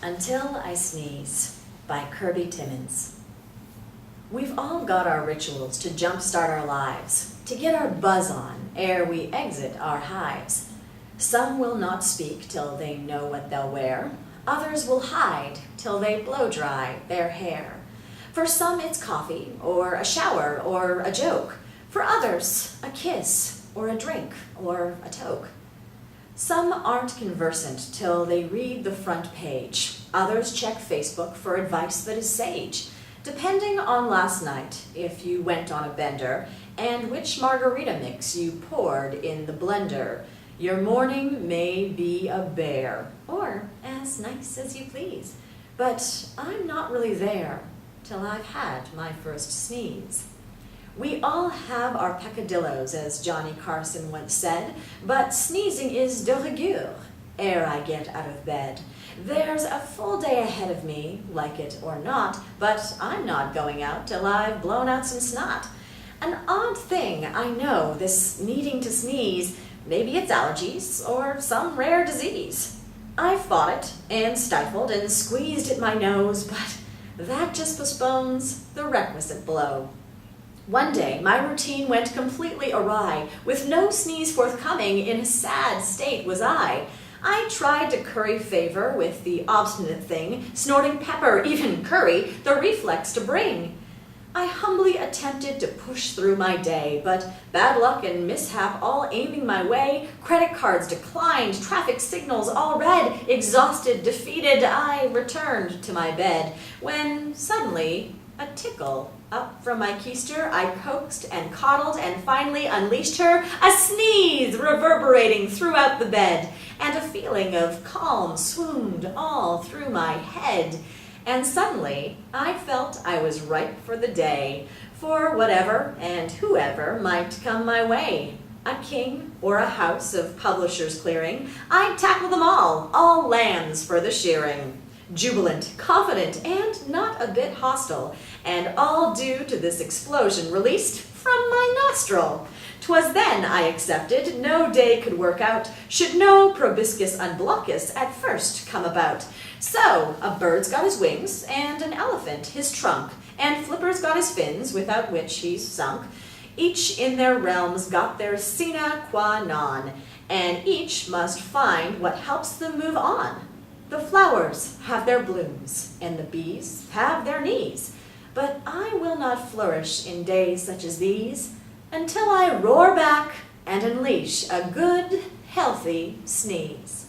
Until I Sneeze by Kirby Timmons. We've all got our rituals to jumpstart our lives, to get our buzz on ere we exit our hives. Some will not speak till they know what they'll wear. Others will hide till they blow dry their hair. For some it's coffee, or a shower, or a joke. For others, a kiss, or a drink, or a toke. Some aren't conversant till they read the front page. Others check Facebook for advice that is sage. Depending on last night, if you went on a bender, and which margarita mix you poured in the blender, your morning may be a bear, or as nice as you please. But I'm not really there till I've had my first sneeze. We all have our peccadillos, as Johnny Carson once said, but sneezing is de rigueur ere I get out of bed. There's a full day ahead of me, like it or not, but I'm not going out till I've blown out some snot. An odd thing, I know, this needing to sneeze. Maybe it's allergies or some rare disease. I've fought it and stifled and squeezed at my nose, but that just postpones the requisite blow. One day, my routine went completely awry. With no sneeze forthcoming, in a sad state was I. I tried to curry favor with the obstinate thing, snorting pepper, even curry, the reflex to bring. I humbly attempted to push through my day, but bad luck and mishap all aiming my way, credit cards declined, traffic signals all red, exhausted, defeated, I returned to my bed, when suddenly a tickle up from my keister, I coaxed and coddled and finally unleashed her, a sneeze reverberating throughout the bed, and a feeling of calm swooned all through my head. And suddenly I felt I was ripe for the day, for whatever and whoever might come my way. A king or a house of publishers clearing, I'd tackle them all lambs for the shearing. Jubilant, confident, and not a bit hostile, and all due to this explosion released from my nostril. 'Twas then I accepted no day could work out, should no proboscis unblockus at first come about. So, a bird's got his wings, and an elephant his trunk, and Flipper's got his fins, without which he's sunk. Each in their realms got their sine qua non, and each must find what helps them move on. The flowers have their blooms, and the bees have their knees, but I will not flourish in days such as these until I roar back and unleash a good, healthy sneeze.